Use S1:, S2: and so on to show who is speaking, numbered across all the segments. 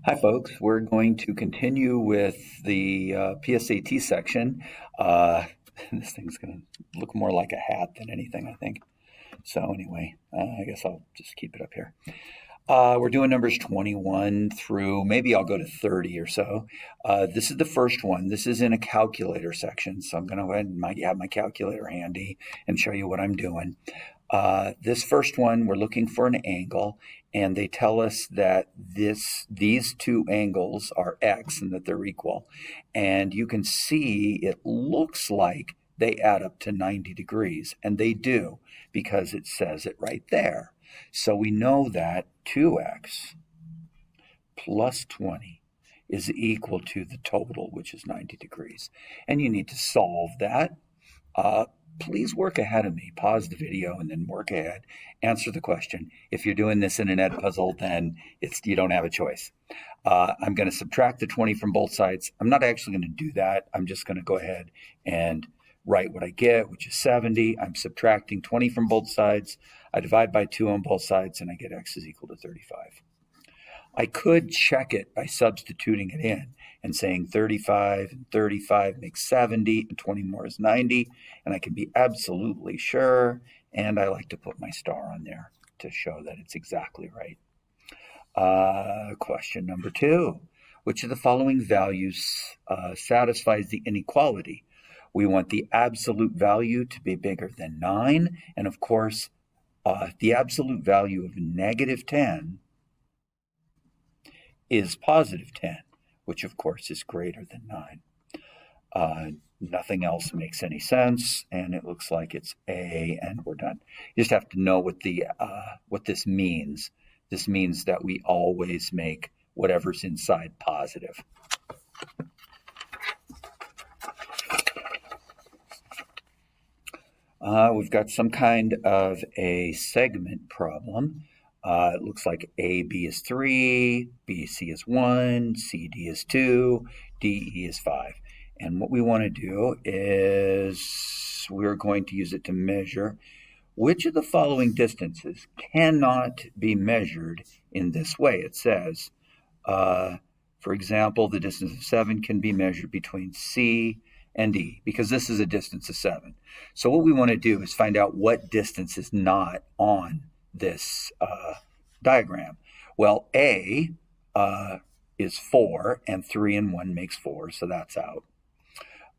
S1: Hi, folks. We're going to continue with the PSAT section. Uh, this thing's going to look more like a hat than anything, I think. So anyway, I guess I'll just keep it up here. We're doing numbers 21 through, maybe I'll go to 30 or so. This is the first one. This is in a calculator section, so I'm going to go ahead and have my calculator handy and show you what I'm doing. This first one, we're looking for an angle, and they tell us that these two angles are x and that they're equal. And you can see it looks like they add up to 90 degrees, and they do because it says it right there. So we know that 2x plus 20 is equal to the total, which is 90 degrees. And you need to solve that. Please work ahead of me. Pause the video and then work ahead. Answer the question. If you're doing this in an ed puzzle, then you don't have a choice. I'm going to subtract the 20 from both sides. I'm not actually going to do that. I'm just going to go ahead and write what I get, which is 70. I'm subtracting 20 from both sides. I divide by 2 on both sides, and I get x is equal to 35. I could check it by substituting it in and saying 35 and 35 makes 70 and 20 more is 90, and I can be absolutely sure, and I like to put my star on there to show that it's exactly right. Question number 2. Which of the following values satisfies the inequality? We want the absolute value to be bigger than 9, and of course, the absolute value of negative 10 is positive 10, which of course is greater than 9. Nothing else makes any sense, and it looks like it's A, and we're done. You just have to know what this means. This means that we always make whatever's inside positive. We've got some kind of a segment problem. It looks like AB is 3, BC is 1, CD is 2, DE is 5. And what we want to do is we're going to use it to measure which of the following distances cannot be measured in this way. It says, for example, the distance of 7 can be measured between C and E, because this is a distance of 7. So what we want to do is find out what distance is not on this diagram. Well, A is 4, and 3 and 1 makes 4, so that's out.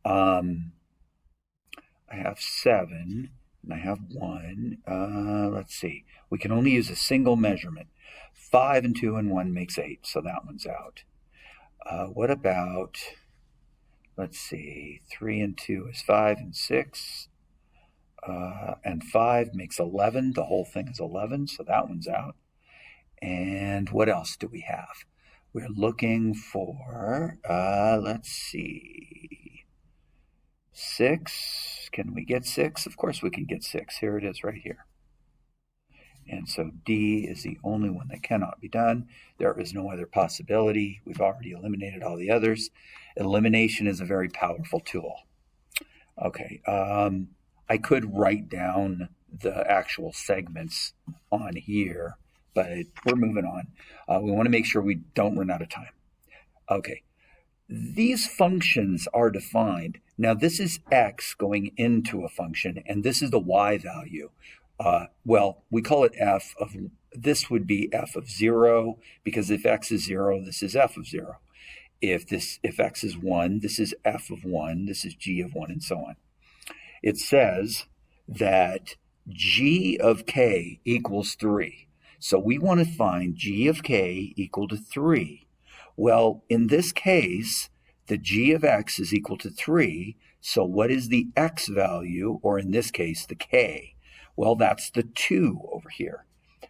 S1: I have 7, and I have 1. Let's see. We can only use a single measurement. 5 and 2 and 1 makes 8, so that one's out. What about, let's see, 3 and 2 is 5 and 6. And 5 makes 11. The whole thing is 11, so that one's out. And what else do we have? We're looking for, let's see, 6. Can we get 6? Of course we can get 6. Here it is right here. And so D is the only one that cannot be done. There is no other possibility. We've already eliminated all the others. Elimination is a very powerful tool. Okay, I could write down the actual segments on here, but we're moving on. We want to make sure we don't run out of time. Okay, these functions are defined. Now this is x going into a function, and this is the y value. Well, we call it f of, this would be f of 0, because if x is 0, this is f of 0. If x is 1, this is f of 1, this is g of 1, and so on. It says that g of k equals 3. So we want to find g of k equal to 3. Well, in this case, the g of x is equal to 3. So what is the x value, or in this case, the k? Well, that's the 2 over here.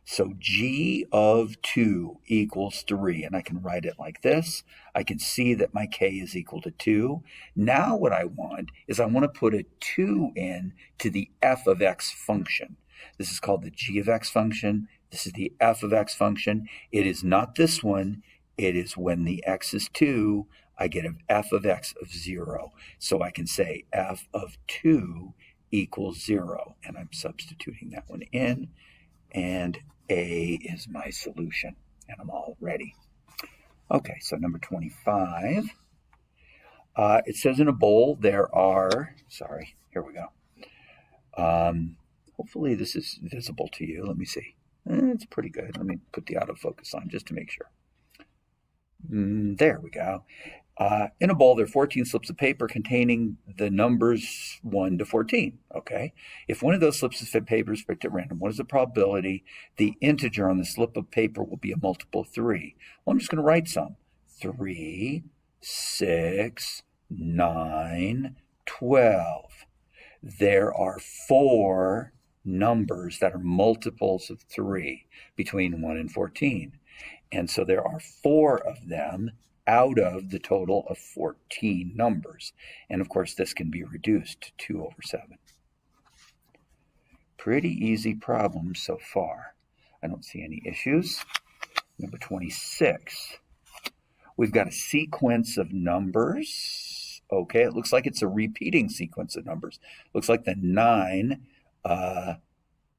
S1: So g of 2 equals 3, and I can write it like this. I can see that my k is equal to 2. Now what I want is I want to put a 2 in to the f of x function. This is called the g of x function. This is the f of x function. It is not this one. It is when the x is 2, I get an f of x of 0. So I can say f of 2 equals 0, and I'm substituting that one in, and A is my solution, and I'm all ready. Okay, so number 25. It says in a bowl there are, sorry, here we go. Hopefully this is visible to you. Let me see. It's pretty good. Let me put the autofocus on just to make sure. There we go. In a bowl, there are 14 slips of paper containing the numbers 1 to 14. Okay. If one of those slips of paper is picked at random, what is the probability the integer on the slip of paper will be a multiple of 3? Well, I'm just going to write some. 3, 6, 9, 12. There are 4 numbers that are multiples of 3 between 1 and 14. And so there are 4 of them out of the total of 14 numbers. And of course, this can be reduced to 2 over 7. Pretty easy problem so far. I don't see any issues. Number 26. We've got a sequence of numbers. Okay, it looks like it's a repeating sequence of numbers. Looks like the 9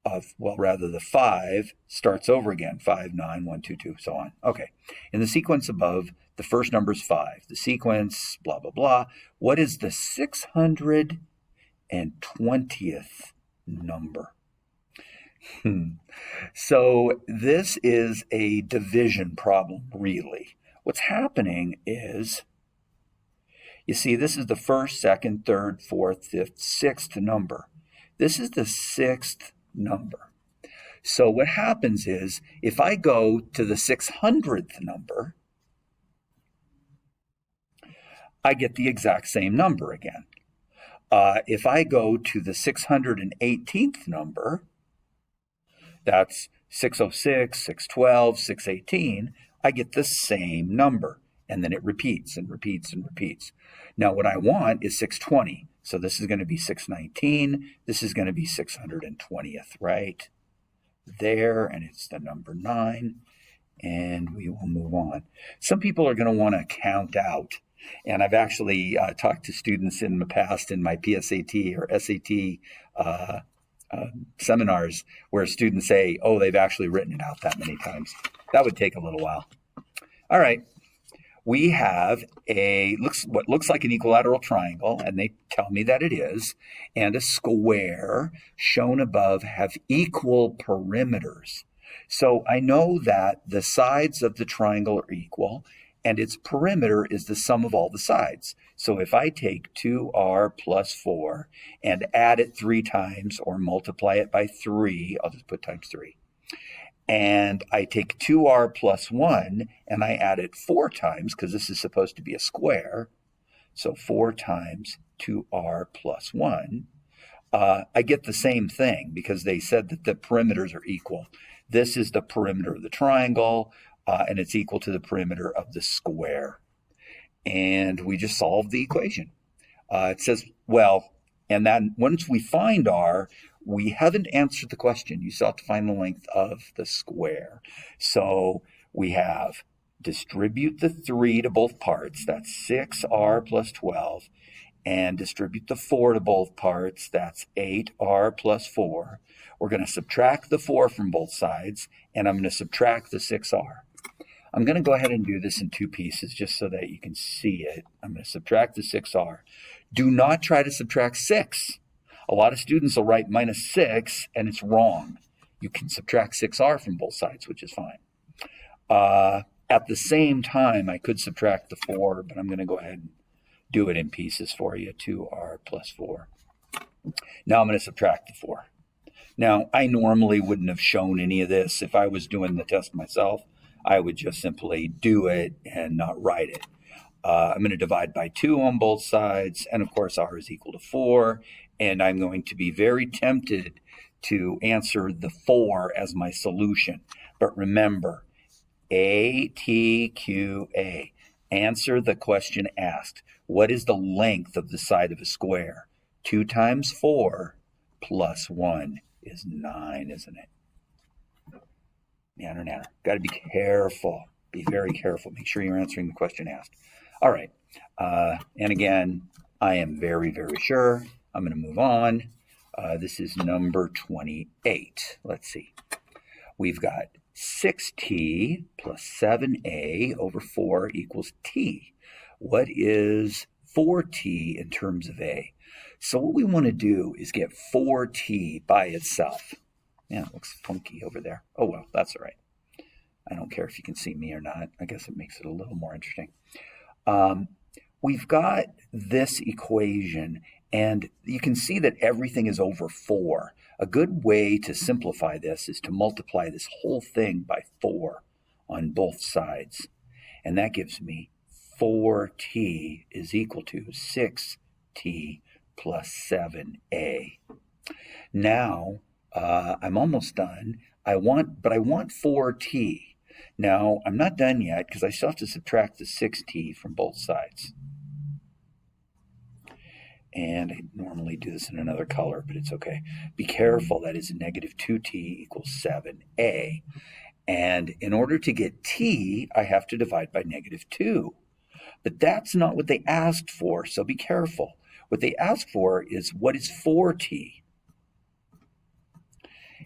S1: the 5 starts over again. 5, 9, 1, 2, 2, so on. Okay. In the sequence above, the first number is 5. The sequence, blah, blah, blah. What is the 620th number? So this is a division problem, really. What's happening is, you see, this is the first, second, third, fourth, fifth, sixth number. This is the 6th number. So what happens is, if I go to the 600th number, I get the exact same number again. If I go to the 618th number, that's 606, 612, 618, I get the same number. And then it repeats and repeats and repeats. Now what I want is 620. So this is going to be 619. This is going to be 620th, right? There, and it's the number 9. And we will move on. Some people are going to want to count out. And I've actually talked to students in the past in my PSAT or SAT seminars where students say, oh, they've actually written it out that many times. That would take a little while. All right. We have what looks like an equilateral triangle, and they tell me that it is, and a square shown above have equal perimeters. So I know that the sides of the triangle are equal, and its perimeter is the sum of all the sides. So if I take 2r plus 4 and add it 3 times or multiply it by 3, I'll just put times 3. And I take 2r plus 1 and I add it 4 times, because this is supposed to be a square. So 4 times 2r plus 1. I get the same thing because they said that the perimeters are equal. This is the perimeter of the triangle, and it's equal to the perimeter of the square. And we just solved the equation. It says, well, and then once we find r, we haven't answered the question. You still have to find the length of the square. So we have distribute the 3 to both parts. That's 6r plus 12. And distribute the 4 to both parts. That's 8r plus 4. We're going to subtract the 4 from both sides, and I'm going to subtract the 6r. I'm going to go ahead and do this in 2 pieces just so that you can see it. I'm going to subtract the 6r. Do not try to subtract 6. A lot of students will write minus 6, and it's wrong. You can subtract 6r from both sides, which is fine. At the same time, I could subtract the 4, but I'm going to go ahead and do it in pieces for you. 2r plus 4. Now I'm going to subtract the 4. Now, I normally wouldn't have shown any of this. If I was doing the test myself, I would just simply do it and not write it. I'm going to divide by 2 on both sides, and of course r is equal to 4, and I'm going to be very tempted to answer the 4 as my solution. But remember, ATQA, answer the question asked. What is the length of the side of a square? 2 times 4 plus 1 is 9, isn't it? Nanner. Got to be careful. Be very careful. Make sure you're answering the question asked. All right. And again, I am very, very sure. I'm going to move on. This is number 28. Let's see. We've got 6t plus 7a over 4 equals t. What is 4t in terms of a? So what we want to do is get 4t by itself. Yeah, it looks funky over there. Oh, well, that's all right. I don't care if you can see me or not. I guess it makes it a little more interesting. We've got this equation, and you can see that everything is over 4. A good way to simplify this is to multiply this whole thing by 4 on both sides. And that gives me 4t is equal to 6t plus 7a. Now, I'm almost done. I want 4t. Now, I'm not done yet because I still have to subtract the 6t from both sides. And I normally do this in another color, but it's okay. Be careful, that is negative 2t equals 7a. And in order to get t, I have to divide by negative 2. But that's not what they asked for, so be careful. What they asked for is, what is 4t?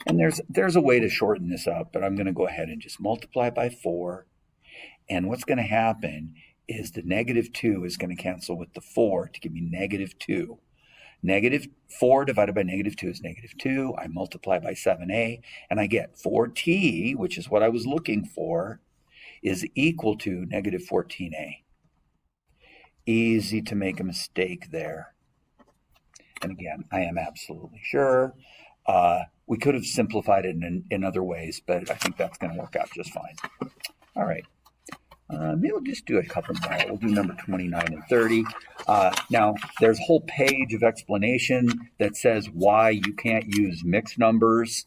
S1: And there's a way to shorten this up, but I'm going to go ahead and just multiply by 4. And what's going to happen is the negative 2 is going to cancel with the 4 to give me negative 2. Negative 4 divided by negative 2 is negative 2. I multiply by 7a, and I get 4t, which is what I was looking for, is equal to negative 14a. Easy to make a mistake there. And again, I am absolutely sure. We could have simplified it in other ways, but I think that's going to work out just fine. All right. Maybe we'll just do a couple more. We'll do number 29 and 30. Now, there's a whole page of explanation that says why you can't use mixed numbers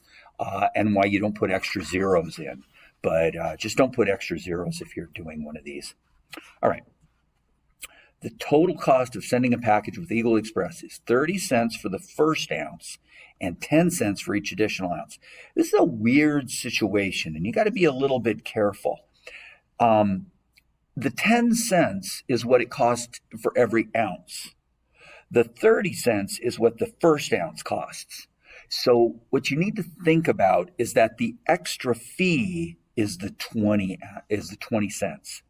S1: and why you don't put extra zeros in. But just don't put extra zeros if you're doing one of these. All right. The total cost of sending a package with Eagle Express is 30 cents for the first ounce and 10 cents for each additional ounce. This is a weird situation, and you got to be a little bit careful. The 10 cents is what it costs for every ounce. The 30 cents is what the first ounce costs. So what you need to think about is that the extra fee is the 20 cents.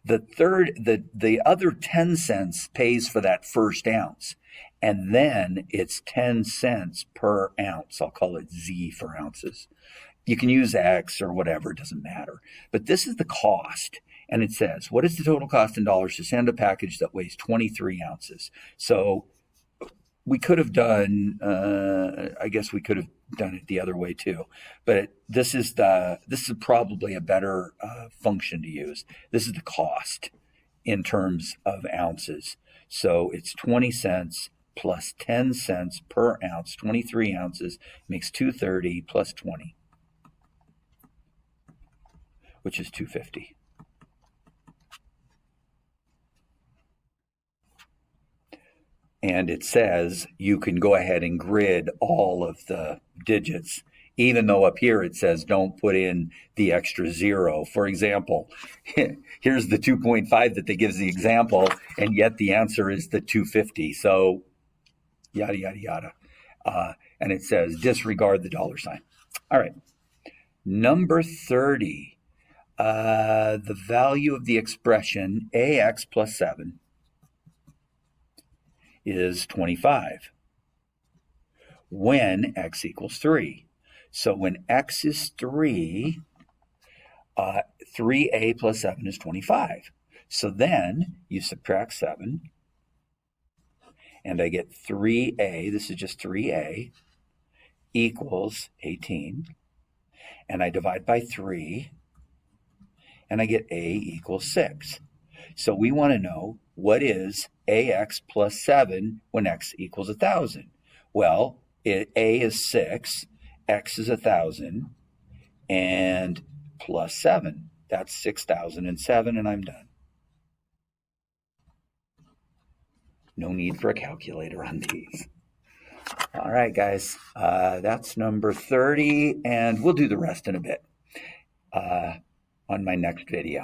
S1: The other 10 cents pays for that first ounce. And then it's 10 cents per ounce. I'll call it Z for ounces. You can use X or whatever, it doesn't matter. But this is the cost. And it says, what is the total cost in dollars to send a package that weighs 23 ounces? So we could have done, I guess we could have done it the other way too. But this is probably a better function to use. This is the cost in terms of ounces. So it's 20 cents plus 10 cents per ounce. 23 ounces makes 230 plus 20, which is 250. And it says you can go ahead and grid all of the digits, even though up here it says don't put in the extra zero. For example, here's the 2.5 that they gives the example, and yet the answer is the 250. So yada, yada, yada. And it says disregard the dollar sign. All right. Number 30, the value of the expression ax plus 7 is 25 when x equals 3. So when x is 3, 3a plus 7 is 25. So then you subtract 7, and I get 3a, this is just 3a, equals 18. And I divide by 3, and I get a equals 6. So we want to know, what is ax plus 7 when x equals 1,000? Well, a is 6, x is 1,000, and plus 7. That's 6,007, and I'm done. No need for a calculator on these. All right, guys, that's number 30, and we'll do the rest in a bit on my next video.